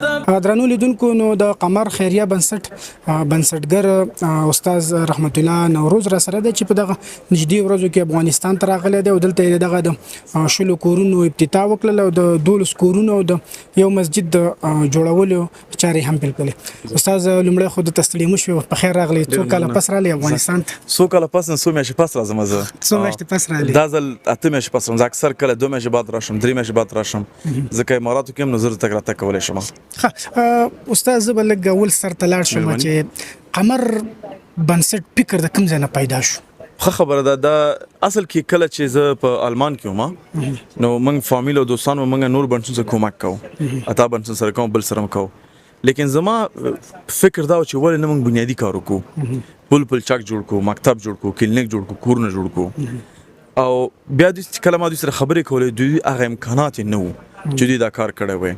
درنو لیدونکو نو د قمر خیریه بنسټګر استاد رحمت الله نوروز را سره د چې په دغه نږدې ورځو کې افغانستان ته راغلی دی او دلته دغه د شلو کورونو افتتاح وکړل او د 12 کورونو او د یو مسجد د جوړولو چارې هم پیل کړې. استاد لومړی خو د تسلیم شو په خیر راغلی څو کال پس راغلی افغانستان ته. څو کال پس نه څو میاشتې پس راځم زه. څو میاشتې پس راغلی. دا ځل اته میاشتې پس راځم. اکثر کله 2 میاشتې بعد راشم 3 میاشتې بعد راشم. ځکه اماراتو کې هم نظر تک راته کولای شم. استاد زه بلګ اول سر تلاړ شم چې قمر بنسټ فکر د کوم ځای نه پیدا شو. خو خبره ده دا اصل کې کله چې زه په آلمان کې وم نو موږ فامیل او دوستانو موږ نور بنسټ سره کومک کوو اته بنسټ سره کوم بل سره کوو لیکن زما فکر دا چې ولې نه موږ بنیادی کار وکړو پل چاک جوړ کو مکتب جوړ کو کلینیک جوړ کو کورونه جوړ کو او بیا د کله ما د سره خبرې کولې دوی هغه امکانات نه وو چې دوی دا کار کړی وای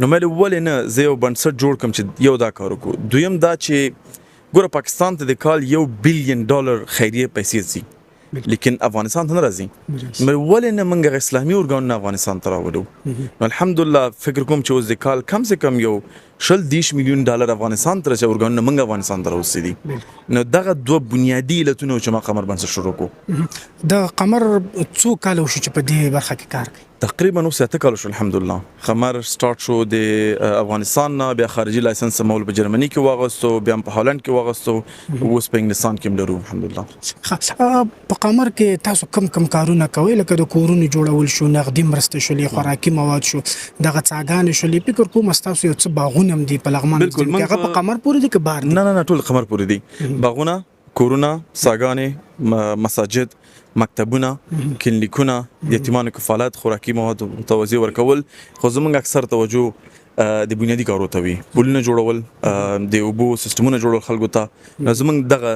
نو مې ولې نه زه یو بنسټ جوړ کوم چې یو دا کار وکړو. دویم دا چې ګوره پاکستان ته د کال $1 بلین خیریه پیسې ځي لیکن افغانستان ته نه راځي. مې ولې نه موږ اسلامي ارګانونه افغانستان ته راوړو. الحمدلله فکر کوم چې اوس د کال کم سے کم یو $10 میلیون افغانستان ته راځي ارګانونه موږ افغانستان ته راوستي نو دغه دوه بنیادی علتونه چې ما قمر بنسټ شروع کو. د قمر څو کال شو چې په دې برخه کې کار کوي؟ تقریبا نو 7 کال شو الحمدلله. قمر سٹارټ شو د افغانستان نه بیا خارجي لایسنس مول په جرمني کې واغستو بیا په هالند کې واغستو اوس په انګلستان کې لرو الحمدلله. په قمر کې تاسو کم کارونه کوي لکه د کورونو جوړول شو نغدي مرسته شولې خوراکي مواد شو دغه څاګانې شولې فکر کوم تاسو یو څه باغونه هم دي په لغمان کې هغه په قمر پورې دي که بهر؟ نه ټول قمر پورې دي باغونه کورونه څاګانې مساجد مکتبونه کلینیکونه یتیمانو کفالت خوراکي مواد متوازی ورکول خو زموږ اکثر توجه د بنیادی کارو ته وي پلونه جوړول د اوبو سیستمونه جوړول خلکو ته زموږ دغه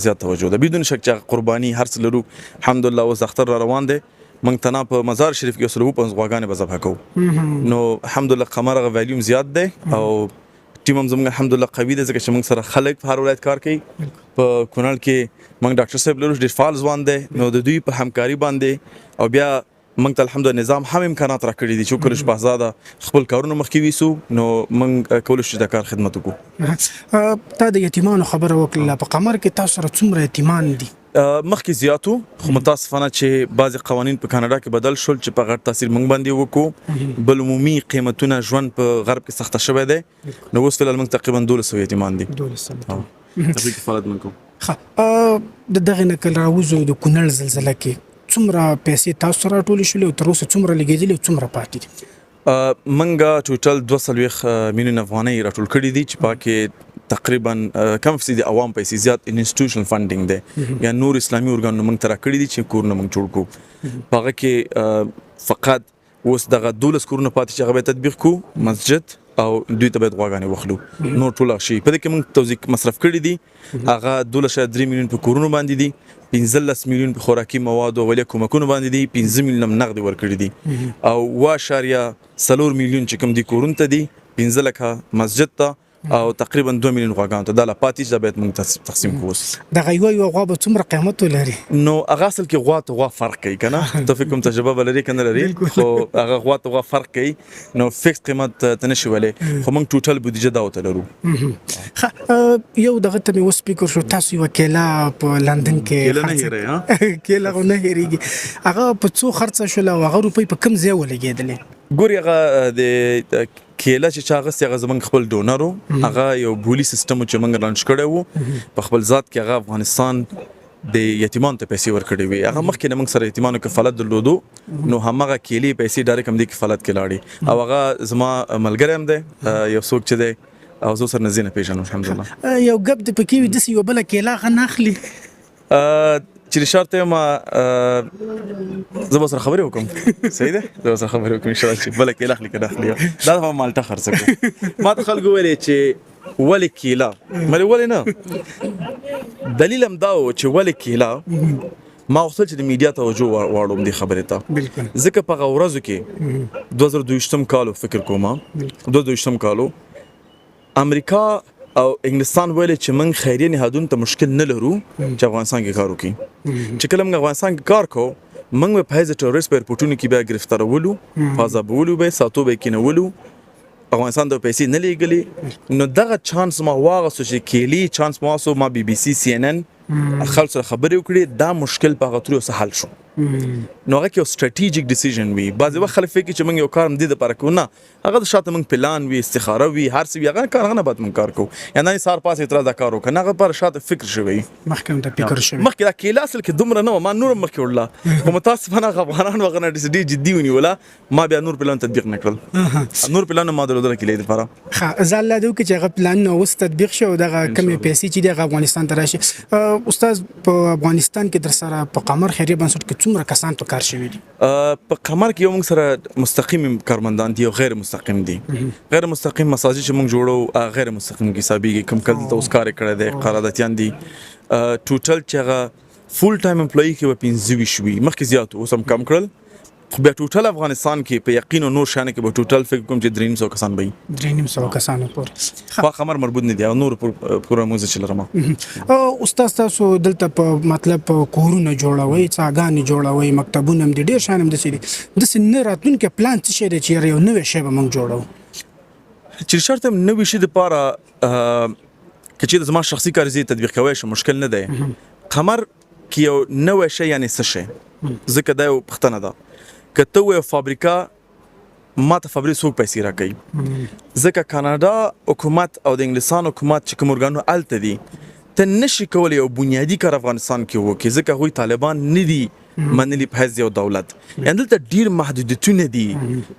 زیات توجه ده بدون شک چې قرباني هر څه لرو الحمدلله اوس اختر را روان دی موږ تنا په مزار شریف کې 150 غواګانې به ذبح کوو نو الحمدلله قمر غ ویلیوم زیات دی او ټیم هم زموږ الحمدلله قوي دی ځکه چې موږ سره خلک په هر ولایت کار کوي. په کونړ کې موږ ډاکټر صاحب لرو ډېر فعال ځوان دی نو د دوی په همکاري باندې او بیا موږ ته الحمدلله نظام هم امکانات راکړي دي چې کله شپه خپل کارونه مخکې ویسو نو موږ کولای شو د کار خدمت وکړو. تا د یتیمانو خبره وکړه په قمر کې تاسو سره څومره یتیمان دي؟ مخکې زیاتو خو متاسفانه چې بعضی قوانین په کاناډا کې بدل شول چې په غټ تاثیر موږ باندې وکړو بل عمومي قیمتونه ژوند په غرب کې سخته شوی دی نو اوس فعلا موږ تقریبا 1200 یتیمان دي. 1200 تفریق کفالت منکو د دغه نکل راوزو د کونړ زلزلہ کې څومره پیسې تاسو راټول شولې او تر اوسه څومره لګېدلې څومره پاتې دي؟ منګه ټوټل 2 میلیون افغانۍ راټول کړي دي چې پاکه تقریبا کم فیصد عوام پیسې زیات انسټیټیوشنل فندینګ دی یا نور اسلامي ارګانونه موږ ترا کړی دي چې کورونه موږ جوړ کو هغه کې فقط اوس دغه 12 کورونه پاتې چې هغه تطبیق کو مسجد او دوی ته باید غواګانې وخلو نور ټول شي په دې کې موږ توزیع مصرف کړی دي هغه 12.3 میلیون په کورونو باندې دي 15 میلیون په خوراکي مواد او ولې کومکونو باندې دي 15 میلیون نقد ورکړي دي او 1.4 میلیون چې کوم دي کورونو ته دي 15 لکه مسجد ته او تقریبا 2 میلیون غواګانو ته د لا پاتې چې باید موږ تقسیم کوو. د غوي غوا به څومره قیمت لري؟ نو هغه اصل کې غوا فرق کوي کنه ته فکر کوم تجربه لري کنه لري خو هغه غوا فرق کوي نو فکس قیمت ته نشي ولې خو موږ ټوټل بودیجه دا وته لرو. یو دغه ته مې وسپیکر شو تاسو وکیلا په لندن کې کله نه هېره کله نه هېریږي هغه په څو خرڅ شول او هغه روپۍ په کم ځای ولګېدلې؟ ګوري هغه د کېله چې چاغس هغه زمونږ خپل ډونرو هغه یو بولی سیستم چې موږ لانچ کړی وو په خپل ذات کې هغه افغانستان د یتیمانو ته پیسې ورکړې وي هغه مخکې نه موږ سره یتیمانو کفالت درلودو نو همغه کېلې پیسې ډایرکټ هم د کفالت کې لاړې او هغه زما ملګری هم دی یو څوک چې دی او زه سره نزینه پیژنم الحمدلله. یو ګپ د پکې وي داسې یو بله کېله غن اخلي چې شرط ما زه به سره خبرې وکم صحیح ده زه به سره خبرې وکم ان شاء الله چې بل کې اخلي کړه اخلي دا هم مالټه خرڅ کوم ما ته خلکو ویلې چې ولې کېله مې ولې نه دلیل هم دا و چې ولې کېله ما وختل چې د میډیا توجه واړوم دې خبرې ته ځکه په ورځو کې 2022 کال فکر کوم 2022 کال امریکا او انګلستان ویل چې موږ خیریه نهادونو ته مشکل نه لرو چې افغانستان کې کار وکړي چې کله موږ افغانستان کې کار کوو موږ په هیڅ ټوریست په ایرپورټونو کې بیا گرفتارولو فازابولو به ساتو به کینولو افغانستان د پیسې نه لیږلي نو دغه چانس ما واغستو چې کېلی چانس ما واغستو ما بي بي سي سی ان ان خلک سره خبرې وکړې دا مشکل په هغه تورې حل شو نو هغه کې یو سټریټیجیک ډیسیژن وي بعضې وخت خلک فکر چې موږ یو کار دې دپاره کوو نه هغه د شاته موږ پلان وي استخاره وي هر څه وي هغه کار هغه نه باید موږ کار کوو یا نه سهار پاس اعتراض دا کار وکړه نه هغه لپاره شاته فکر شوی مخکې هم ته فکر شوی مخکې دا کېله اصل کې دومره نه وه ما نور هم مخکې وړله خو متاسفانه هغه افغانان هغه نه ډېر جدي ونیوله ما بیا نور پلان تطبیق نه کړل نور پلان ما درلودله کېلې دپاره ښه زه الله دې وکړي چې هغه پلانونه اوس تطبیق شي او دغه کمې پیسې چې دي هغه افغانستان ته راشي استاد په افغانستان کې در سره په قمر خیریه بنسټ کې څومره کسان په کار شوي دي په قمر کې یو موږ سره مستقیم کارمندان دي او غیر مستقیم دي غیر مستقیم مساجد چې موږ جوړو غیر مستقیم کې حسابيږي کوم کله ته اوس کار کړی دی قراردادیان دي ټوټل چې هغه فول ټایم امپلوي کې به 15 شوي مخکې زیات اوس هم کم کړل خو بیا ټوټل افغانستان کې په یقین او نور شانه کې به ټوټل فکر کوم چې 300 کسان به 300 کسانو پورې خو خمر مربوط نه دي او نور پورا موزه چې لرم او استاد تاسو دلته په مطلب کورونه جوړوي څاګانې جوړوي مکتبونه هم دي ډېر شان هم د سن راتلونکي پلان څه شي دی چې یو نوې شی به موږ جوړو چې شرط هم نوې شي د پاره چې زما شخصي کار زی تطبیق کوي شو مشکل نه دی قمر کې یو نوې شی یعنی څه شي ځکه دا یو پښتنه ده کته یو فابریکا ما ته فابریکه څوک پیسې راکوي ځکه کاناډا حکومت او د انګلستان حکومت چې کوم ورګانو الته دي ته نشي کولی یو بنیادی کار افغانستان کې وکړي ځکه هغوی طالبان نه دي منلي په حیث یو دولت یعنې دلته ډېر محدودیتونه دي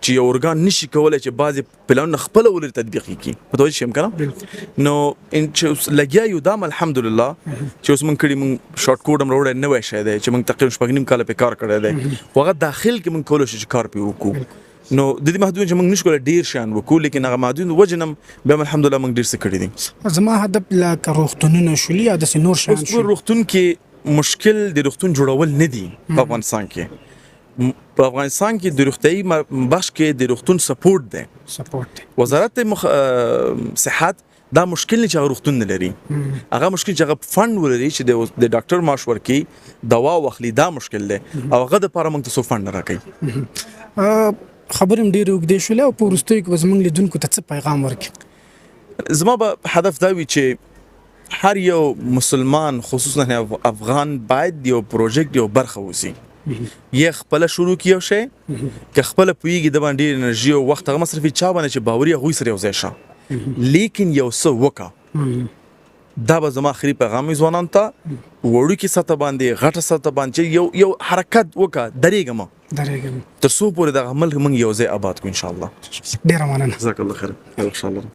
چې یو ارګان نشي کولی چې بعضې پلانونه خپله ولري تطبیق یې کړي متوجه شي که نه نو چې لګیا یو دا هم الحمدلله چې اوس موږ کړي موږ شارټ کوډ هم راوړی نوی شی دی چې موږ تقریبا 6 کاله پې کار کړی دی خو هغه داخل کې موږ کولی شو چې کار پې وکړو نو د دې محدود چې موږ نشو کولای ډیر شان وکړو لیکن هغه محدود وجنم بیا الحمدلله موږ ډیر څه کړی دي زما هدف لا روغتونونه شولي یا د نور شان شو روغتون کې مشکل د روغتون جوړول نه دي په افغانستان کې په افغانستان کې د روغتي بخش کې د روغتون سپورټ وزارت صحت دا مشکل نه چې هغه روغتون نه لري هغه مشکل چې هغه فند ولري چې د ډاکټر معاش ورکي دوا واخلي دا مشکل دی او هغه د لپاره موږ ته فند راکړي خبرم ډیر وګدې شولې او په وروستیو کې به زموږ لیدونکو ته څه پیغام ورکړي زما به هدف دا وي چې هر یو مسلمان خصوصا افغان باید یو پروژیکټ یو برخه وسی یې خپل شروع کیو شي که خپل پویږي د باندې انرژي او وخت هغه مصرفي چا باندې چې باوري غوي سره یو ځای شه لیکن یو څه وکا دا به زما اخري پیغام ځوانان ته وړو کې سطح باندې غټه سطح باندې یو حرکت وکا درېګم تر څو پورې د عمل موږ یو ځای آباد کو ان شاء الله ډیر مننه جزاک الله خیر ان شاء الله